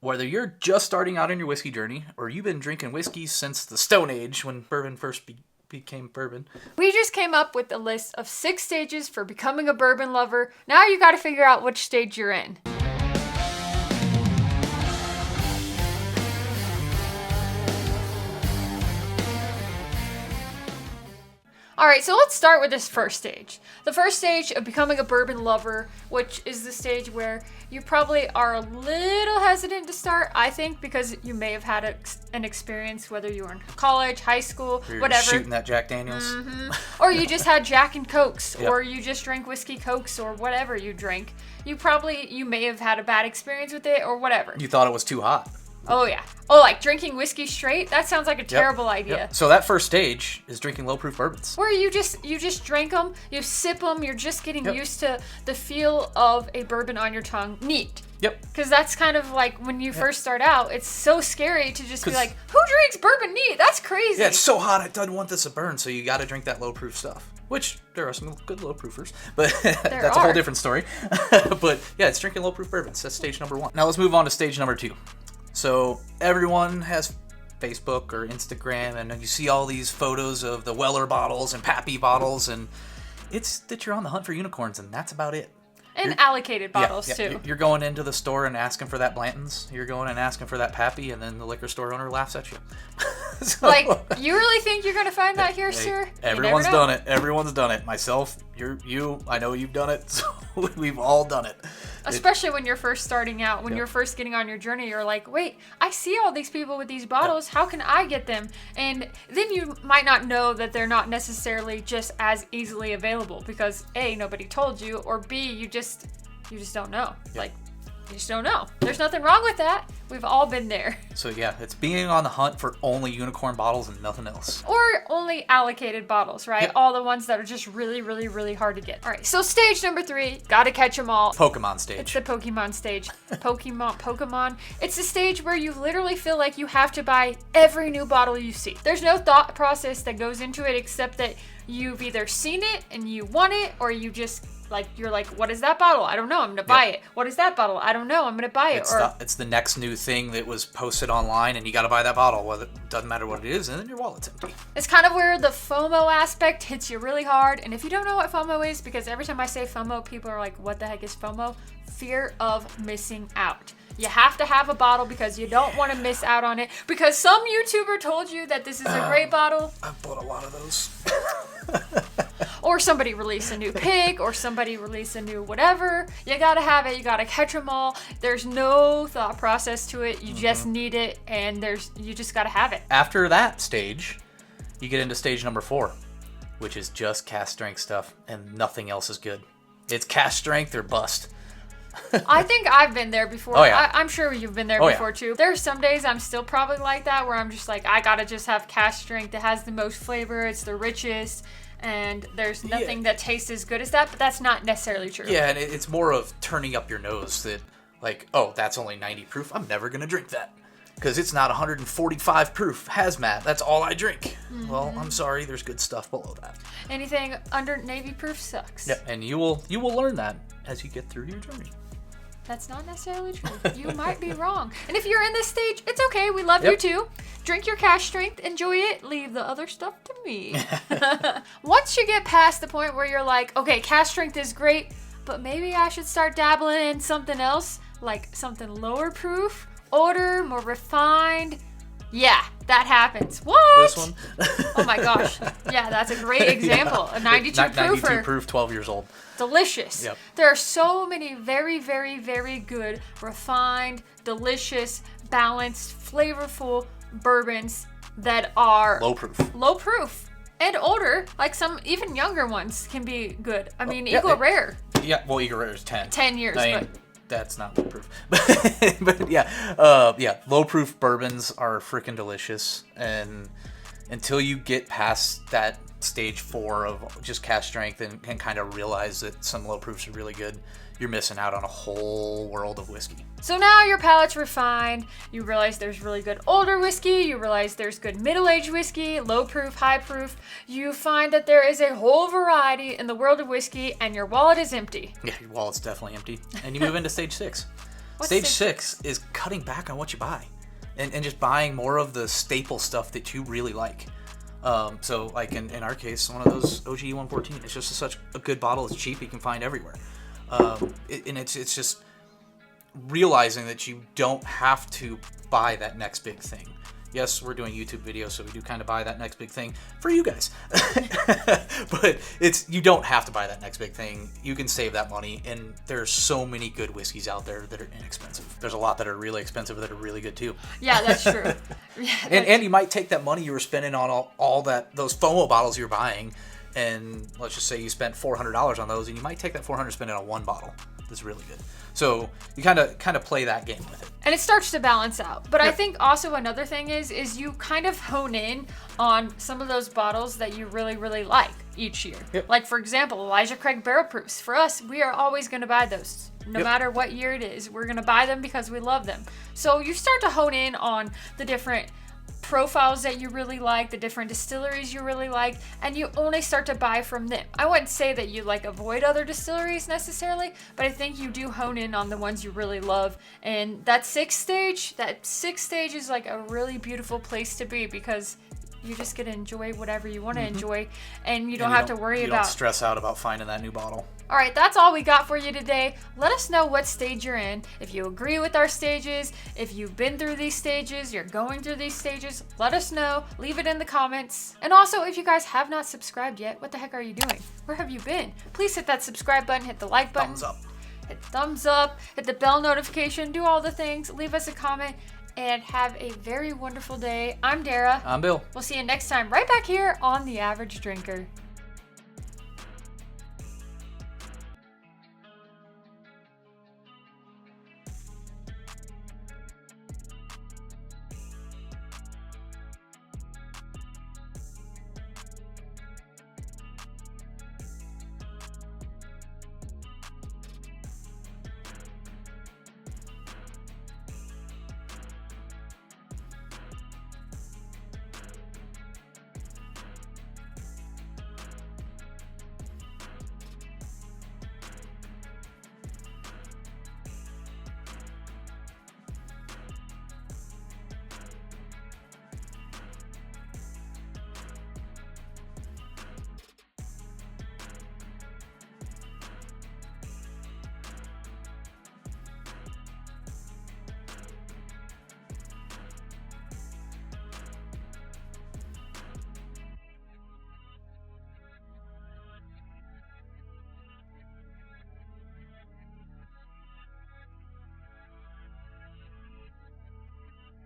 Whether you're just starting out on your whiskey journey, or you've been drinking whiskey since the Stone Age when bourbon first became bourbon. We just came up with a list of 6 stages for becoming a bourbon lover. Now you got to figure out which stage you're in. Alright, so let's start with this first stage. The first stage of becoming a bourbon lover, which is the stage where you probably are a little hesitant to start, I think, because you may have had an experience, whether you were in college, high school, Or you're whatever. shooting that Jack Daniels. Mm-hmm. Or you just had Jack and Cokes, Yep. or you just drank whiskey Cokes, or whatever you drink. You may have had a bad experience with it, or whatever. You thought it was too hot. Oh, yeah. Oh, like drinking whiskey straight? That sounds like a terrible idea. Yep. So that first stage is drinking low-proof bourbons. Where you just drink them, you sip them, you're just getting Yep. used to the feel of a bourbon on your tongue. Neat. Yep. Because that's kind of like when you first start out, it's so scary to just be 'Cause- like, who drinks bourbon neat? That's crazy. Yeah, it's so hot, I don't want this to burn, so you got to drink that low-proof stuff. Which, there are some good low-proofers, but that's a whole different story. But yeah, it's drinking low-proof bourbons. That's stage number 1. Now let's move on to stage number 2. So everyone has Facebook or Instagram, and you see all these photos of the Weller bottles and Pappy bottles, and it's that you're on the hunt for unicorns, and that's about it. And allocated bottles, too. You're going into the store and asking for that Blanton's. You're going and asking for that Pappy, and then the liquor store owner laughs at you. So, Like, you really think you're going to find that here, sir? You everyone's never know. done it. Everyone's done it. Myself, you, I know you've done it. So we've all done it. Especially when you're first starting out, when you're first getting on your journey, you're like, wait, I see all these people with these bottles. How can I get them? And then you might not know that they're not necessarily just as easily available because A, nobody told you, or B, you just don't know. Like, you just don't know. There's nothing wrong with that. We've all been there. So yeah, it's being on the hunt for only unicorn bottles and nothing else. Or only allocated bottles, right? Yep. All the ones that are just really, really, really hard to get. All right, so stage number 3, gotta catch them all. Pokemon stage. It's the Pokemon stage. Pokemon. It's the stage where you literally feel like you have to buy every new bottle you see. There's no thought process that goes into it except that you've either seen it and you want it, or you just you're like, what is that bottle? I don't know. I'm gonna buy it. What is that bottle? I don't know. I'm gonna buy it. It's the next new thing that was posted online, and you got to buy that bottle. Well, it doesn't matter what it is, and then your wallet's empty. It's kind of where the FOMO aspect hits you really hard. And if you don't know what FOMO is, because every time I say FOMO, people are like, what the heck is FOMO? Fear of missing out. You have to have a bottle because you don't want to miss out on it. Because some YouTuber told you that this is a great bottle. I've bought a lot of those. Or somebody released a new pick, or somebody released a new whatever. You gotta have it. You gotta catch them all. There's no thought process to it. You just need it, and you just gotta have it. After that stage, you get into stage number 4, which is just cask strength stuff, and nothing else is good. It's cask strength or bust. I think I've been there before. Oh, yeah. I'm sure you've been there Oh, before too. There's some days I'm still probably like that, where I'm just like, I gotta just have cask strength. It has the most flavor. It's the richest. And there's nothing that tastes as good as that, but that's not necessarily true. Yeah, and it's more of turning up your nose that, like, oh, that's only 90 proof. I'm never going to drink that because it's not 145 proof hazmat. That's all I drink. Mm-hmm. Well, I'm sorry. There's good stuff below that. Anything under Navy proof sucks. Yeah, and you will learn that as you get through your journey. That's not necessarily true. You might be wrong. And if you're in this stage, it's okay. We love you too. Drink your cask strength, enjoy it, leave the other stuff to me. Once you get past the point where you're like, okay, cask strength is great, but maybe I should start dabbling in something else, like something lower proof, older, more refined. Yeah, that happens. What? This one? Oh my gosh. Yeah, that's a great example. A 92 proofer. 92 proof, 12 years old. Delicious. Yep. There are so many very, very, very good, refined, delicious, balanced, flavorful bourbons that are Low proof. And older. Like some even younger ones can be good. I mean, yeah, Eagle Rare. Yeah, well, Eagle Rare is 10. 10 years, I mean, but that's not low proof. But yeah, low proof bourbons are freaking delicious, and until you get past that stage 4 of just cask strength and can kind of realize that some low proofs are really good, you're missing out on a whole world of whiskey. So now your palate's refined. You realize there's really good older whiskey. You realize there's good middle-aged whiskey, low proof, high proof. You find that there is a whole variety in the world of whiskey, and your wallet is empty. Yeah, your wallet's definitely empty. And you move into stage 6. Stage 6 is cutting back on what you buy and just buying more of the staple stuff that you really like. So like in our case, one of those OG 114, it's just such a good bottle. It's cheap. You can find everywhere. And it's just realizing that you don't have to buy that next big thing. Yes, we're doing YouTube videos, so we do kind of buy that next big thing for you guys. But you don't have to buy that next big thing. You can save that money, and there's so many good whiskeys out there that are inexpensive. There's a lot that are really expensive that are really good too. Yeah, that's true. And you might take that money you were spending on all those FOMO bottles you're buying, and let's just say you spent $400 on those, and you might take that $400 spend it on one bottle that's really good. So you kind of play that game with it. And it starts to balance out. But I think also another thing is you kind of hone in on some of those bottles that you really, really like each year. Yep. Like, for example, Elijah Craig Barrel Proofs. For us, we are always going to buy those. No matter what year it is. We're going to buy them because we love them. So you start to hone in on the different profiles that you really like, the different distilleries you really like, and you only start to buy from them. I wouldn't say that you avoid other distilleries necessarily, but I think you do hone in on the ones you really love. And that sixth stage is like a really beautiful place to be because you just get to enjoy whatever you want to enjoy, and you don't have to worry about. You don't stress out about finding that new bottle. All right, that's all we got for you today. Let us know what stage you're in. If you agree with our stages, if you've been through these stages, you're going through these stages, let us know. Leave it in the comments. And also, if you guys have not subscribed yet, what the heck are you doing? Where have you been? Please hit that subscribe button, hit the like button. Thumbs up. Hit thumbs up, hit the bell notification, do all the things. Leave us a comment, and have a very wonderful day. I'm Dara. I'm Bill. We'll see you next time right back here on The Average Drinker.